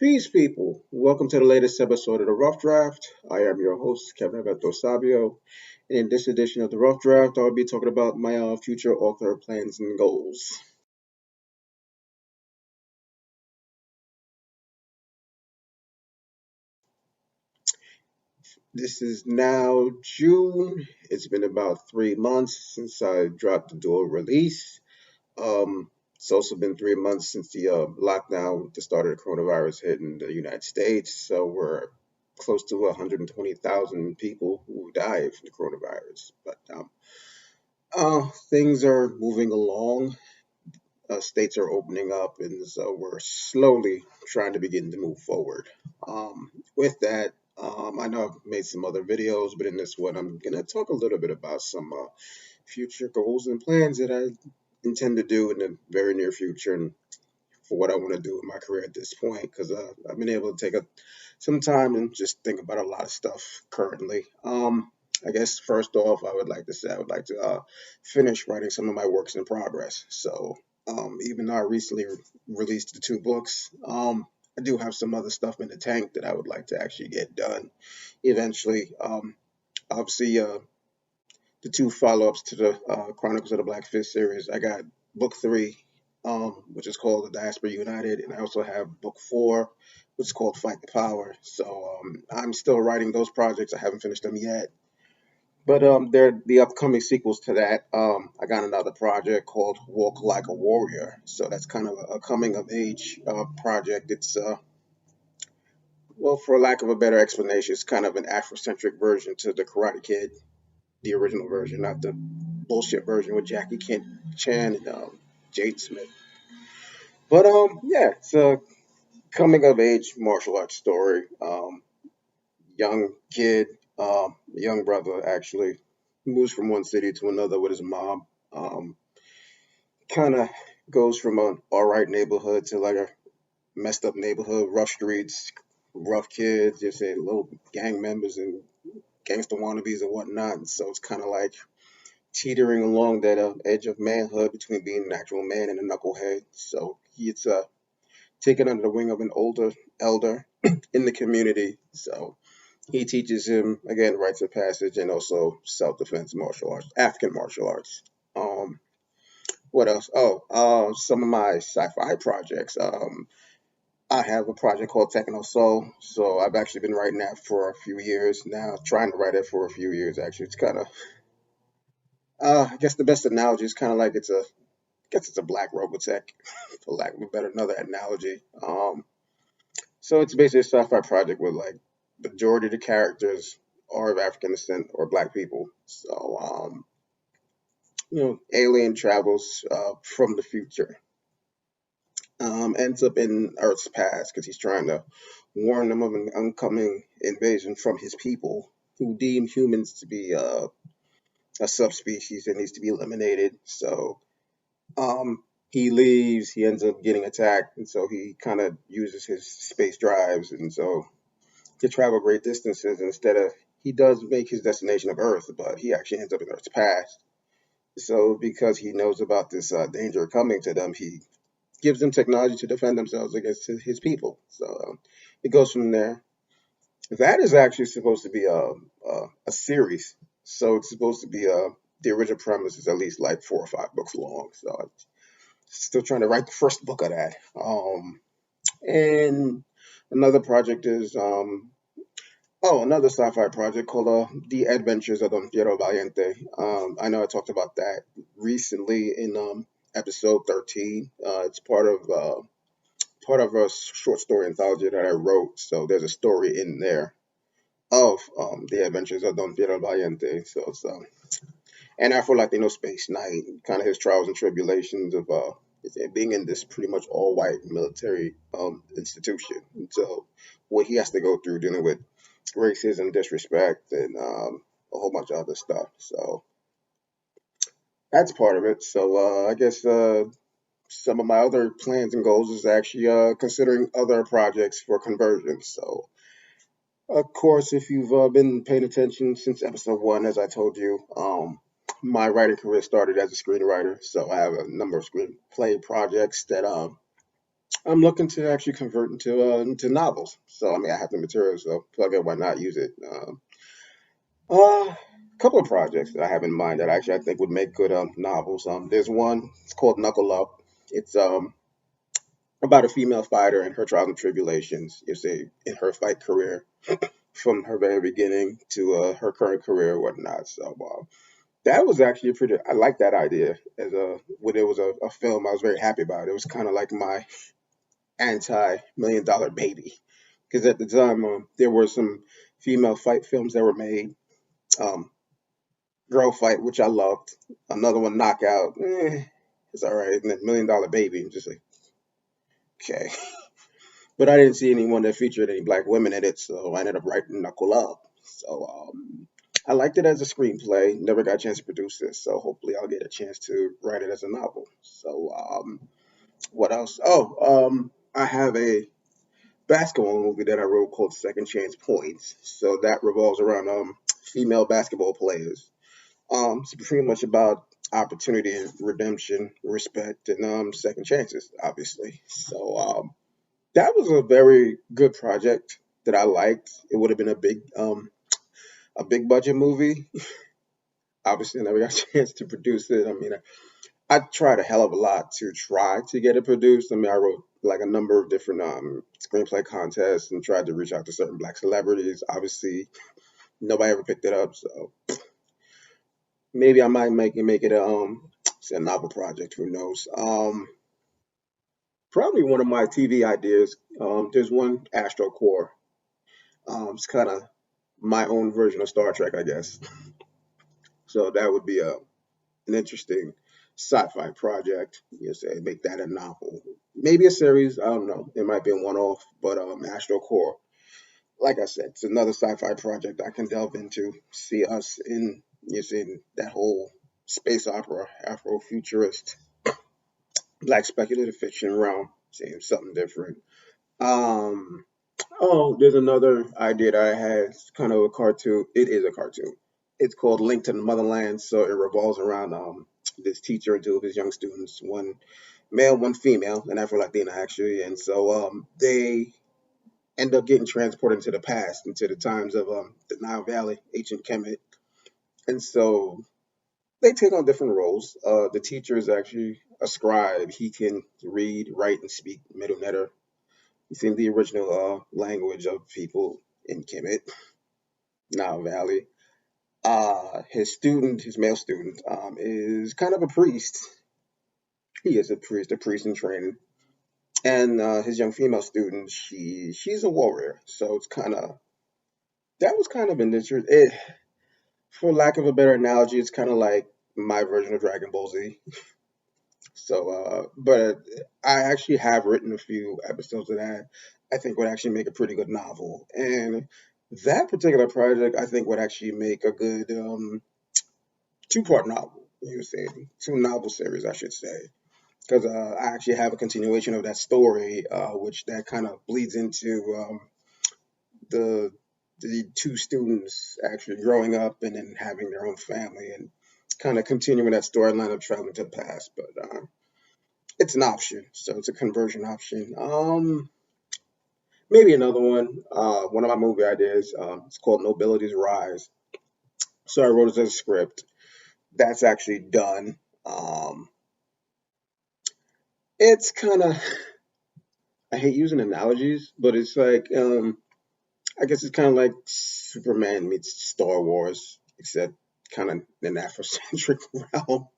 Peace, people. Welcome to the latest episode of The Rough Draft. I am your host, Kevin Alberto Sabio. In this edition of The Rough Draft, I'll be talking about my future author plans and goals. This is now June. It's been about 3 months since I dropped the dual release. It's also been 3 months since the lockdown, the start of the coronavirus hit in the United States. So we're close to 120,000 people who died from the coronavirus. But things are moving along. States are opening up, and so we're slowly trying to begin to move forward. With that, I know I've made some other videos, but in this one, I'm going to talk a little bit about some future goals and plans that I intend to do in the very near future, and for what I want to do in my career at this point, because I've been able to take some time and just think about a lot of stuff currently. I guess first off, I would like to say I would like to finish writing some of my works in progress. So even though I recently released the two books, I do have some other stuff in the tank that I would like to actually get done eventually. Obviously, the two follow-ups to the Chronicles of the Black Fist series. I got book three, which is called The Diaspora United, and I also have book four, which is called Fight the Power. So I'm still writing those projects. I haven't finished them yet. But they're the upcoming sequels to that. I got another project called Walk Like a Warrior. So that's kind of a coming of age project. It's well, for lack of a better explanation, it's kind of an Afrocentric version to the Karate Kid, the original version, not the bullshit version with Jackie Chan and Jade Smith. But yeah, it's a coming of age martial arts story. Young kid, young brother actually moves from one city to another with his mom. Kind of goes from an all right neighborhood to like a messed up neighborhood, rough streets, rough kids, just say little gang members and gangster wannabes and whatnot. And so it's kind of like teetering along that edge of manhood between being an actual man and a knucklehead. So he's taken under the wing of an older elder in the community. So he teaches him again rites of passage and also self-defense martial arts, African martial arts. Um, what else? Oh, some of my sci-fi projects. I have a project called Techno Soul. So I've actually been writing that for a few years now, trying to write it for a few years actually. It's kind of, I guess the best analogy is kind of like I guess it's a black Robotech, for lack of a better another analogy. So it's basically a sci-fi project with like the majority of the characters are of African descent or black people. So alien travels from the future, ends up in Earth's past because he's trying to warn them of an oncoming invasion from his people who deem humans to be a subspecies that needs to be eliminated. So he leaves, he ends up getting attacked, and so he kind of uses his space drives, and so to travel great distances instead of he does make his destination of Earth, but he actually ends up in Earth's past. So because he knows about this danger coming to them, he gives them technology to defend themselves against his people. So it goes from there. That is actually supposed to be a series. So it's supposed to be the original premise is at least like 4 or 5 books long. So I'm still trying to write the first book of that. And another project is another sci-fi project called The Adventures of Don Piero Valiente. I know I talked about that recently in episode 13. It's part of a short story anthology that I wrote. So there's a story in there of The Adventures of Don Piero Valiente. So it's an Afro-Latino space knight, kind of his trials and tribulations of being in this pretty much all-white military institution. And so what he has to go through dealing with racism, disrespect, and a whole bunch of other stuff. So that's part of it. So I guess some of my other plans and goals is actually considering other projects for conversion. So of course, if you've been paying attention since episode one, as I told you, my writing career started as a screenwriter. So I have a number of screenplay projects that I'm looking to actually convert into novels. So I mean, I have the material, so plug it. Why not use it? A couple of projects that I have in mind that actually I think would make good novels. There's one. It's called Knuckle Up. It's about a female fighter and her trials and tribulations. You see, in her fight career, from her very beginning to her current career and whatnot. So that was actually a pretty. I like that idea as a when it was a film. I was very happy about it. It was kind of like my anti-million-dollar baby, because at the time there were some female fight films that were made. Um, Girl Fight, which I loved. Another one, Knockout. It's all right. And then Million Dollar Baby, just like okay. But I didn't see anyone that featured any black women in it, so I ended up writing Knuckle Up. So I liked it as a screenplay. Never got a chance to produce it, so hopefully I'll get a chance to write it as a novel. So what else? I have a basketball movie that I wrote called Second Chance Points. So that revolves around female basketball players. It's pretty much about opportunity, redemption, respect, and second chances, obviously. So that was a very good project that I liked. It would have been a big budget movie. Obviously, I never got a chance to produce it. I mean, I tried a hell of a lot to try to get it produced. I mean, I wrote like a number of different screenplay contests and tried to reach out to certain black celebrities. Obviously, nobody ever picked it up. So maybe I might make it it's a novel project. Who knows? Probably one of my TV ideas. There's one Astro Core. It's kind of my own version of Star Trek, I guess. So that would be an interesting sci-fi project. You say make that a novel, maybe a series. I don't know. It might be a one-off, but Astro Core, like I said, it's another sci-fi project I can delve into. See us in you see that whole space opera, Afrofuturist, black speculative fiction realm. Seeing something different. Um, Oh, there's another idea that I had. It's kind of a cartoon. It is a cartoon. It's called Link to the Motherland. So it revolves around this teacher and two of his young students, one male, one female, an Afro Latina actually. And so they end up getting transported into the past, into the times of the Nile Valley, ancient Kemet. And so they take on different roles. The teacher is actually a scribe. He can read, write, and speak Middle Netter. He's in the original language of people in Kemet. Nile Valley. His male student, is kind of a priest. He is a priest in training. And his young female student, she's a warrior. So it's kind of that was kind of an interest. For lack of a better analogy, it's kind of like my version of Dragon Ball Z. So, but I actually have written a few episodes of that. I think would actually make a pretty good novel, and that particular project I think would actually make a good two-part novel. You say two novel series, I should say, because I actually have a continuation of that story, which that kind of bleeds into the the two students actually growing up and then having their own family and kind of continuing that storyline of traveling to the past. But it's an option, so it's a conversion option. Maybe another one. One of my movie ideas. It's called Nobility's Rise. So I wrote it as a script. That's actually done. Um, it's kind of I hate using analogies, but it's like I guess it's kind of like Superman meets Star Wars, except kind of an Afrocentric realm.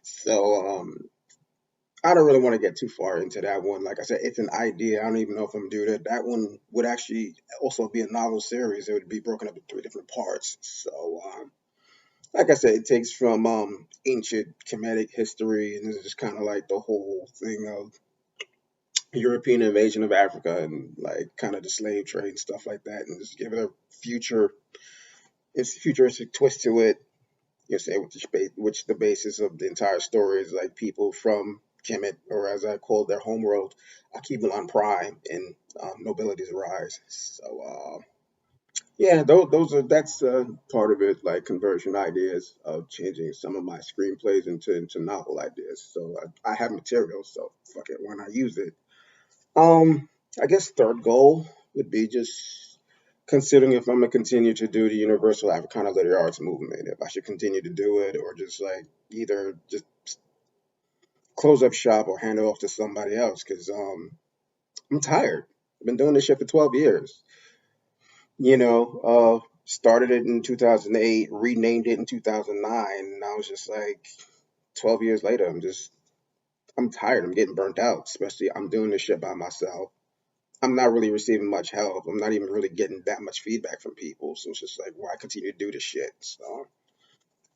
So I don't really want to get too far into that one. Like I said, it's an idea. I don't even know if I'm doing it. That one would actually also be a novel series. It would be broken up into three different parts. So like I said, it takes from ancient Kemetic history, and it's just kind of like the whole thing of European invasion of Africa and like kind of the slave trade and stuff like that, and just give it a futuristic twist to it. You say which the basis of the entire story is like people from Kemet, or as I call their homeworld, Akibalon Prime and Nobility's Rise. So yeah, those are that's part of it, like conversion ideas of changing some of my screenplays into novel ideas. So I have material, so fuck it, why not use it? I guess third goal would be just considering if I'm gonna continue to do the Universal Africana Literary Arts movement, if I should continue to do it or just like either just close up shop or hand it off to somebody else because I'm tired. I've been doing this shit for 12 years. Started it in 2008, renamed it in 2009, and I was just like 12 years later, I'm tired. I'm getting burnt out, especially I'm doing this shit by myself. I'm not really receiving much help. I'm not even really getting that much feedback from people. So it's just like, why continue to do this shit? So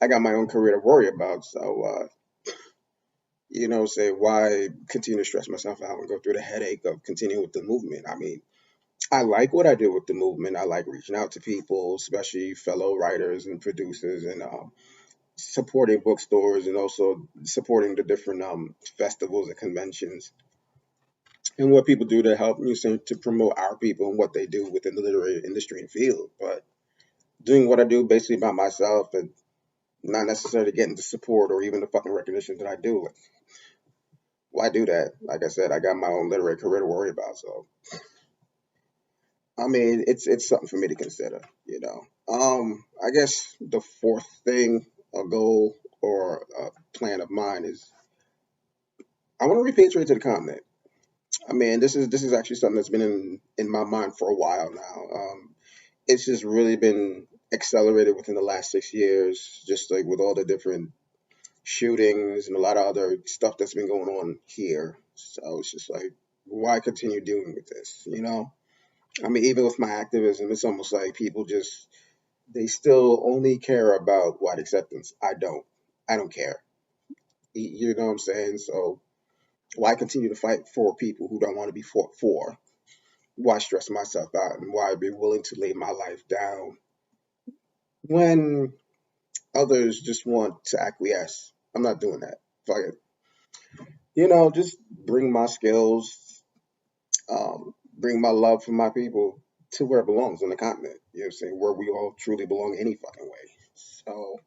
I got my own career to worry about. So, say why continue to stress myself out and go through the headache of continuing with the movement? I mean, I like what I do with the movement. I like reaching out to people, especially fellow writers and producers, and supporting bookstores and also supporting the different festivals and conventions and what people do to help to promote our people and what they do within the literary industry and field. But doing what I do basically by myself and not necessarily getting the support or even the fucking recognition that I do. Like, why do that? Like I said, I got my own literary career to worry about. So I mean, it's something for me to consider. I guess the fourth thing, a goal or a plan of mine is I want to repatriate to the continent. I mean, this is actually something that's been in my mind for a while now. It's just really been accelerated within the last 6 years, just like with all the different shootings and a lot of other stuff that's been going on here. So it's just like, why continue doing with this? I mean, even with my activism, it's almost like people just they still only care about white acceptance. I don't. I don't care. You know what I'm saying? So why continue to fight for people who don't want to be fought for? Why stress myself out and why be willing to lay my life down when others just want to acquiesce? I'm not doing that. Fuck it. Just bring my skills, bring my love for my people to where it belongs on the continent. You know what I'm saying? Where we all truly belong any fucking way. So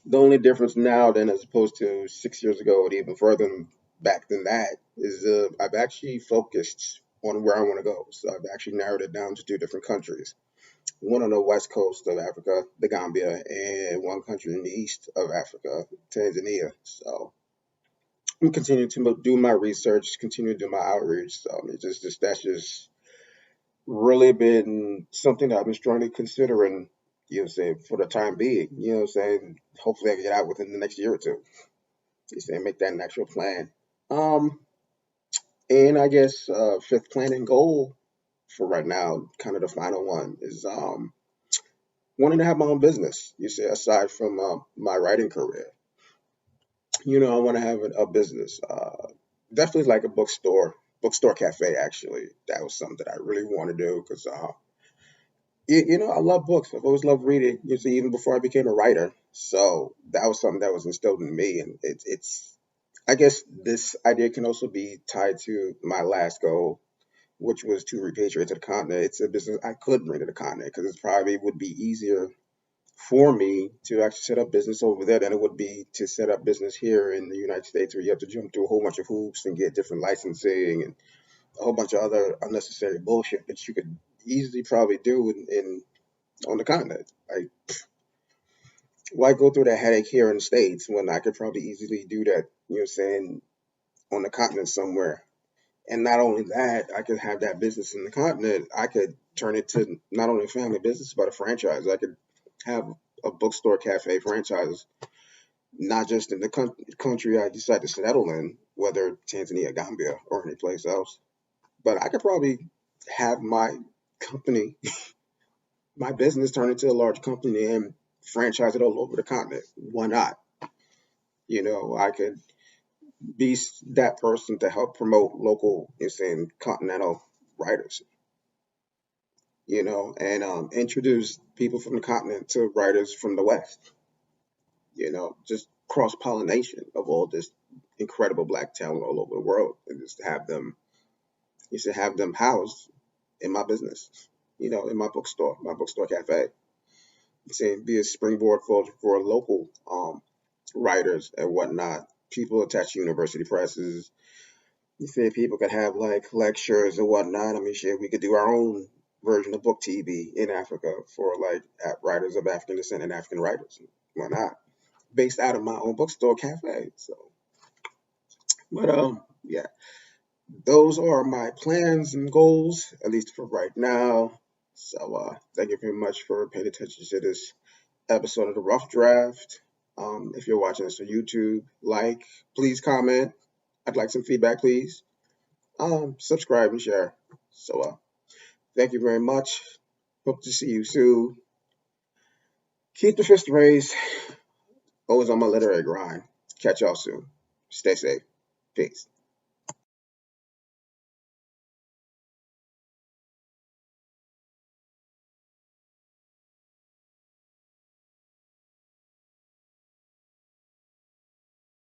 the only difference now than as opposed to 6 years ago or even further back than that is I've actually focused on where I want to go. So I've actually narrowed it down to two different countries. One on the west coast of Africa, the Gambia, and one country in the east of Africa, Tanzania. So I'm continuing to do my research, continue to do my outreach. So it's just that's just really been something that I've been strongly considering, for the time being. Hopefully I can get out within the next year or two. Make that an actual plan. Um, and I guess fifth plan and goal for right now, kind of the final one, is wanting to have my own business. Aside from my writing career, I want to have a business. Definitely like a bookstore cafe. Actually, that was something that I really want to do because I love books. I've always loved reading. Even before I became a writer. So that was something that was instilled in me, and it's. I guess this idea can also be tied to my last goal, which was to repatriate to the continent. It's a business I could bring to the continent because it probably would be easier for me to actually set up business over there than it would be to set up business here in the United States, where you have to jump through a whole bunch of hoops and get different licensing and a whole bunch of other unnecessary bullshit that you could easily probably do in on the continent. Like, why go through that headache here in the States when I could probably easily do that, on the continent somewhere? And not only that, I could have that business in the continent. I could turn it to not only a family business, but a franchise. I could have a bookstore cafe franchise, not just in the country I decide to settle in, whether Tanzania, Gambia, or any place else. But I could probably have my company, my business turn into a large company and franchise it all over the continent. Why not? I could be that person to help promote local, continental writers, and introduce people from the continent to writers from the West, just cross pollination of all this incredible black talent all over the world, and just have them housed in my business, in my bookstore cafe. Saying be a springboard for local writers and whatnot, people attached to university presses, You see, if people could have like lectures or whatnot, I mean, shit, we could do our own version of book TV in Africa for like writers of African descent and African writers. Why not? Based out of my own bookstore cafe. So, but yeah, those are my plans and goals, at least for right now. So, thank you very much for paying attention to this episode of the Rough Draft. If you're watching this on YouTube, like, please comment. I'd like some feedback, please. Subscribe and share. So, thank you very much. Hope to see you soon. Keep the fist raised. Always on my literary grind. Catch y'all soon. Stay safe. Peace.